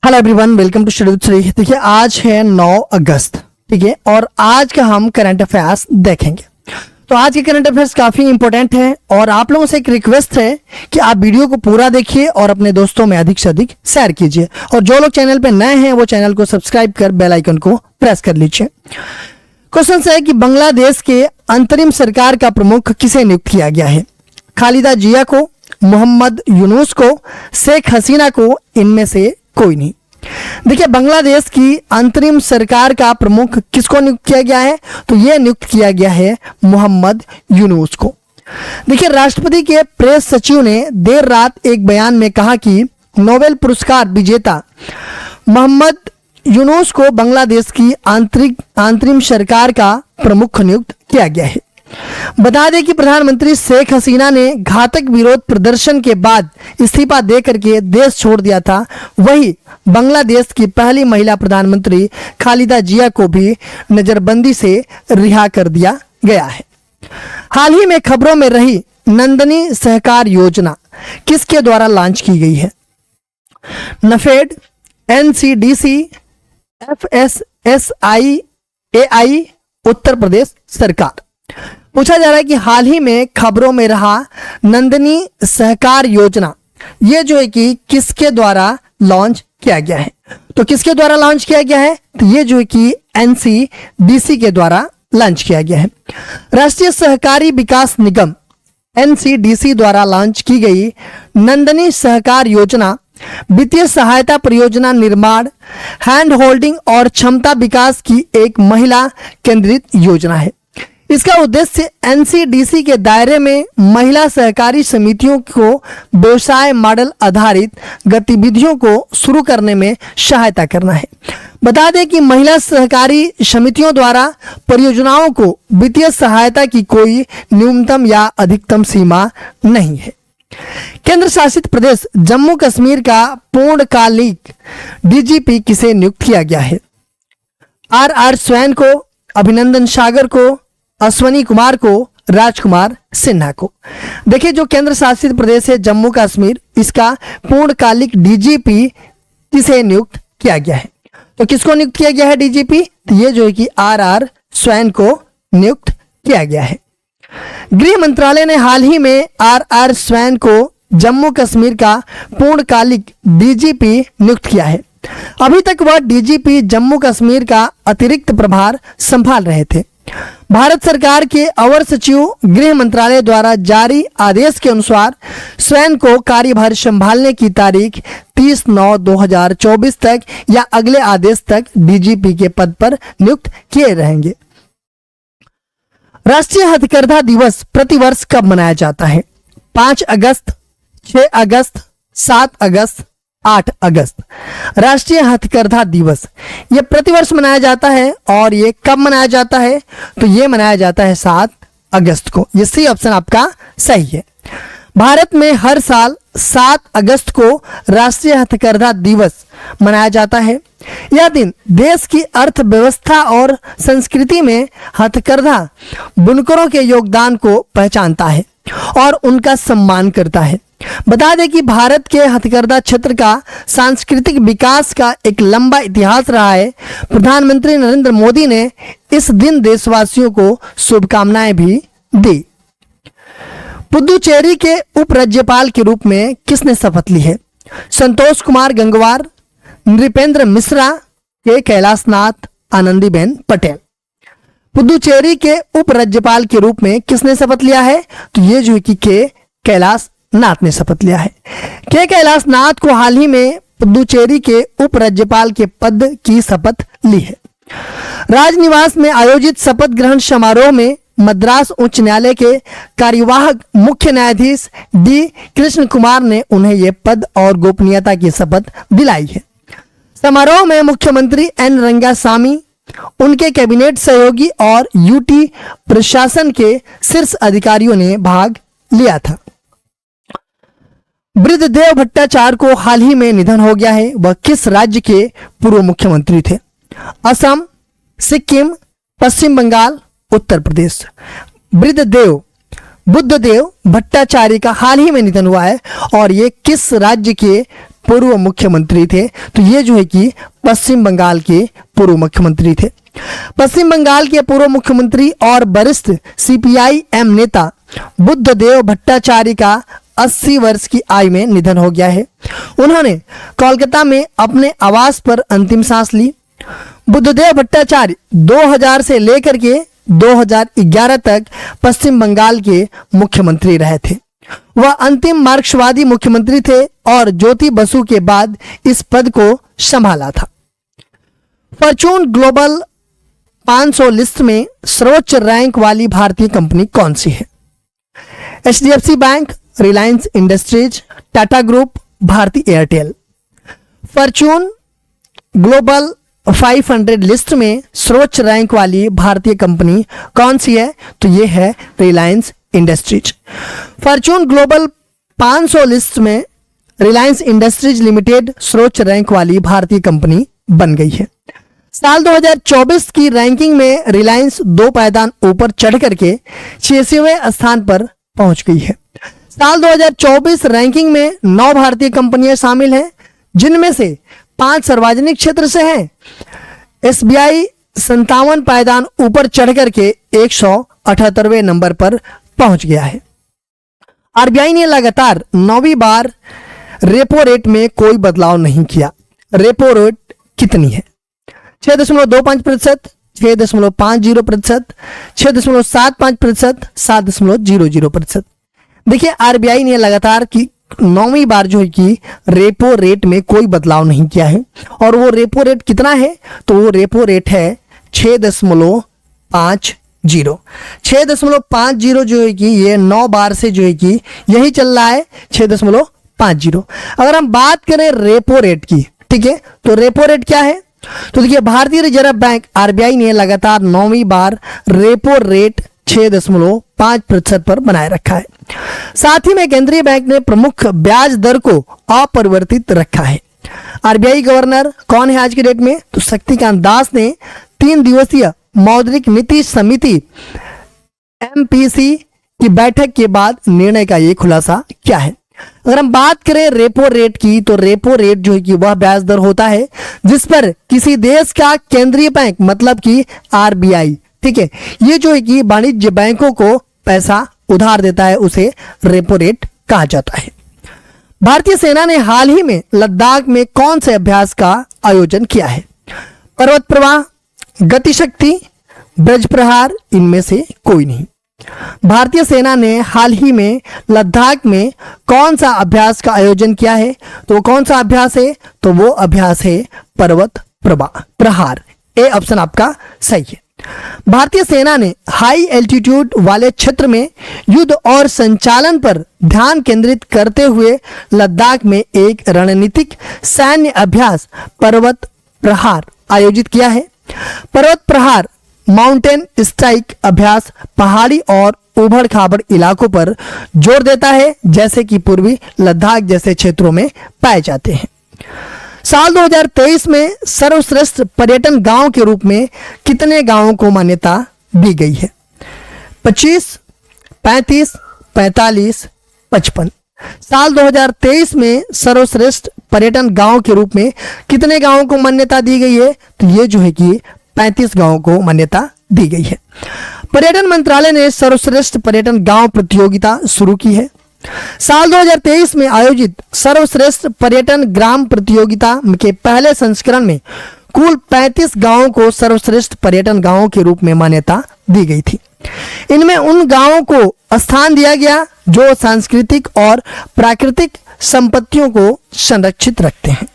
Hello everyone, welcome to schedule 3। देखिए आज है 9 अगस्त, ठीक है, और आज का हम करंट अफेयर्स देखेंगे। तो आज के करंट अफेयर्स काफ़ी इंपॉर्टेंट है और आप लोगों से एक रिक्वेस्ट है कि आप वीडियो को पूरा देखिए और अपने दोस्तों में अधिक से अधिक शेयर कीजिए। और जो लोग चैनल पे नए हैं वो चैनल को सब्सक्राइब कर बेल आइकन को प्रेस कर लीजिए। क्वेश्चन है कि बांग्लादेश के अंतरिम सरकार का प्रमुख किसे नियुक्त किया गया है? खालिदा जिया को, मोहम्मद यूनुस को, शेख हसीना को, इनमें से कोई नहीं। देखिए बांग्लादेश की अंतरिम सरकार का प्रमुख किसको नियुक्त किया गया है? तो यह नियुक्त किया गया है मोहम्मद यूनुस को। देखिए राष्ट्रपति के प्रेस सचिव ने देर रात एक बयान में कहा कि नोबेल पुरस्कार विजेता मोहम्मद यूनुस को बांग्लादेश की अंतरिम सरकार का प्रमुख नियुक्त किया गया है। बता दें कि प्रधानमंत्री शेख हसीना ने घातक विरोध प्रदर्शन के बाद इस्तीफा देकर के देश छोड़ दिया था। वही बांग्लादेश की पहली महिला प्रधानमंत्री खालिदा जिया को भी नजरबंदी से रिहा कर दिया गया है। हाल ही में खबरों में रही नंदनी सहकार योजना किसके द्वारा लॉन्च की गई है? नफेड, NCDC, FSSI, AI, Uttar Pradesh सरकार। पूछा जा रहा है कि हाल ही में खबरों में रहा नंदनी सहकार योजना, ये जो है कि किसके द्वारा लॉन्च किया गया है? तो किसके द्वारा लॉन्च किया गया है? तो ये जो है कि एनसीडीसी के द्वारा लॉन्च किया गया है। राष्ट्रीय सहकारी विकास निगम एनसीडीसी द्वारा लॉन्च की गई नंदनी सहकार योजना वित्तीय सहायता, परियोजना निर्माण, हैंड होल्डिंग और क्षमता विकास की एक महिला केंद्रित योजना है। इसका उद्देश्य एनसीडीसी के दायरे में महिला सहकारी समितियों को व्यवसाय मॉडल आधारित गतिविधियों को शुरू करने में सहायता करना है। बता दें कि महिला सहकारी समितियों द्वारा परियोजनाओं को वित्तीय सहायता की कोई न्यूनतम या अधिकतम सीमा नहीं है। केंद्र शासित प्रदेश जम्मू कश्मीर का पूर्णकालिक डीजीपी किसे नियुक्त किया गया है? आर स्वैन को, अभिनंदन सागर को, अश्वनी कुमार को, राजकुमार सिन्हा को। देखिए जो केंद्र शासित प्रदेश है जम्मू कश्मीर, इसका पूर्णकालिक डीजीपी किसे नियुक्त किया गया है? तो किसको नियुक्त किया गया है डीजीपी? तो ये जो है कि आर स्वैन को नियुक्त किया गया है। गृह मंत्रालय ने हाल ही में आर स्वैन को जम्मू कश्मीर का पूर्णकालिक डीजीपी नियुक्त किया है। अभी तक वह डीजीपी जम्मू कश्मीर का अतिरिक्त प्रभार संभाल रहे थे। भारत सरकार के अवर सचिव गृह मंत्रालय द्वारा जारी आदेश के अनुसार स्वैन को कार्यभार संभालने की तारीख 30/9/2024 तक या अगले आदेश तक डीजीपी के पद पर नियुक्त किए रहेंगे। राष्ट्रीय हथकरघा दिवस प्रतिवर्ष कब मनाया जाता है? 5 अगस्त, 6 अगस्त, 7 अगस्त, 8 अगस्त। राष्ट्रीय हथकरघा दिवस ये प्रतिवर्ष मनाया जाता है और ये कब मनाया जाता है? तो ये मनाया जाता है 7 अगस्त को। ये सी ऑप्शन आपका सही है। भारत में हर साल 7 अगस्त को राष्ट्रीय हथकरघा दिवस मनाया जाता है। यह दिन देश की अर्थव्यवस्था और संस्कृति में हथकरघा बुनकरों के योगदान को पहचानता है और उनका सम्मान करता है। बता दें कि भारत के हथकरघा क्षेत्र का सांस्कृतिक विकास का एक लंबा इतिहास रहा है। प्रधानमंत्री नरेंद्र मोदी ने इस दिन देशवासियों को शुभकामनाएं भी दी। पुदुचेरी के उपराज्यपाल के रूप में किसने शपथ ली है? संतोष कुमार गंगवार, नृपेंद्र मिश्रा, के कैलाशनाथ, आनंदीबेन पटेल। पुदुचेरी के उपराज्यपाल के रूप में किसने शपथ लिया है? तो ये जो है कि के कैलाशनाथ ने शपथ लिया है। के कैलाशनाथ को हाल ही में पुदुचेरी के उपराज्यपाल के पद की शपथ ली है। राजनिवास में आयोजित शपथ ग्रहण समारोह में मद्रास उच्च न्यायालय के कार्यवाहक मुख्य न्यायाधीश डी कृष्ण कुमार ने उन्हें यह पद और गोपनीयता की शपथ दिलाई है। समारोह में मुख्यमंत्री एन रंगासामी, उनके कैबिनेट सहयोगी और यूटी प्रशासन के शीर्ष अधिकारियों ने भाग लिया था। बुद्धदेव भट्टाचार्य को हाल ही में निधन हो गया है। वह किस राज्य के पूर्व मुख्यमंत्री थे? असम, सिक्किम, पश्चिम बंगाल, उत्तर प्रदेश। बुद्धदेव भट्टाचार्य का हाल ही में निधन हुआ है और ये किस राज्य के पूर्व मुख्यमंत्री थे। तो ये जो है कि पश्चिम बंगाल के पूर्व मुख्यमंत्री थे। पश्चिम बंगाल के पूर्व मुख्यमंत्री और वरिष्ठ सीपीआई-एम नेता बुद्धदेव भट्टाचार्य का 80 वर्ष की आयु में निधन हो गया है। उन्होंने कोलकाता में अपने आवास पर अंतिम सांस ली। बुद्धदेव भट्टाचार्य 2000 से लेकर के 2011 तक पश्चिम बंगाल के मुख्यमंत्री रहे थे। वह अंतिम मार्क्सवादी मुख्यमंत्री थे और ज्योति बसु के बाद इस पद को संभाला था। फॉर्च्यून ग्लोबल 500 लिस्ट में सर्वोच्च रैंक वाली भारतीय कंपनी कौन सी है? HDFC Bank, Reliance Industries, Tata Group, Bharti Airtel. Fortune Global 500 list में सर्वोच्च रैंक वाली भारतीय कंपनी कौन सी है? तो ये है Reliance industries. Fortune Global 500 list में रिलायंस इंडस्ट्रीज लिमिटेड सर्वोच्च रैंक वाली भारतीय कंपनी बन गई है। साल 2024 की रैंकिंग में रिलायंस 2 पायदान ऊपर चढ़ करके 86वें स्थान पर पहुंच गई है। साल 2024 रैंकिंग में 9 भारतीय कंपनियां शामिल हैं, जिनमें से 5 सार्वजनिक क्षेत्र से हैं। एसबीआई 57 पायदान ऊपर चढ़ करके 178वें नंबर पर पहुंच गया है। आरबीआई ने लगातार 9वीं बार रेपो रेट में कोई बदलाव नहीं किया। रेपो रेट कितनी है? 6.25%, 6.50%, 6.75%, 7.00%। देखिए, आरबीआई ने लगातार की 9वीं बार जो है कि रेपो रेट में कोई बदलाव नहीं किया है। और वो रेपो रेट कितना है? तो वो रेपो रेट है 6.50। 6.50 जो है कि ये 9 बार से जो है कि यही चल रहा है 6.50। अगर हम बात करें रेपो रेट की, ठीक है, तो रेपो रेट क्या है? तो देखिए, भारतीय रिजर्व बैंक आरबीआई ने लगातार 9वीं बार रेपो रेट 6.5% पर बनाए रखा है। साथ ही में केंद्रीय बैंक ने प्रमुख ब्याज दर को अपरिवर्तित रखा है। आरबीआई गवर्नर कौन है आज की डेट में? तो शक्तिकांत दास ने 3 दिवसीय मौद्रिक नीति समिति एमपीसी की बैठक के बाद निर्णय का ये खुलासा क्या है? अगर हम बात करें रेपो रेट की, तो रेपो रेट जो है कि वह ब्याज दर होता है जिस पर किसी देश का केंद्रीय बैंक मतलब कि आरबीआई, ठीक है, ये जो है कि वाणिज्य बैंकों को पैसा उधार देता है, उसे रेपो रेट कहा जाता है। भारतीय सेना ने हाल ही में लद्दाख में कौन से अभ्यास का आयोजन किया है? पर्वत प्रवाह, गतिशक्ति, ब्रज प्रहार, इनमें से कोई नहीं। भारतीय सेना ने हाल ही में लद्दाख में कौन सा अभ्यास का आयोजन किया है? तो कौन सा अभ्यास है? तो वो अभ्यास है पर्वत प्रहार। ए ऑप्शन आपका सही है। भारतीय सेना ने हाई एल्टीट्यूड वाले क्षेत्र में युद्ध और संचालन पर ध्यान केंद्रित करते हुए लद्दाख में एक रणनीतिक सैन्य अभ्यास पर्वत प्रहार आयोजित किया है। पर्वत प्रहार माउंटेन स्ट्राइक अभ्यास पहाड़ी और उबड़ खाबड़ इलाकों पर जोर देता है, जैसे कि पूर्वी लद्दाख जैसे क्षेत्रों में पाए जाते हैं। साल 2023 में सर्वश्रेष्ठ पर्यटन गांव के रूप में कितने गांवों को मान्यता दी गई है? 25, 35, 45, 55। साल 2023 में सर्वश्रेष्ठ पर्यटन गांव के रूप में कितने गांवों को मान्यता दी गई है? तो ये जो है कि 35 गांवों को मान्यता दी गई है। पर्यटन मंत्रालय ने सर्वश्रेष्ठ पर्यटन गांव प्रतियोगिता शुरू की है। साल 2023 में आयोजित सर्वश्रेष्ठ पर्यटन ग्राम प्रतियोगिता के पहले संस्करण में कुल 35 गांवों को सर्वश्रेष्ठ पर्यटन गांवों के रूप में मान्यता दी गई थी। इनमें उन गांवों को स्थान दिया गया जो सांस्कृतिक और प्राकृतिक संपत्तियों को संरक्षित रखते हैं।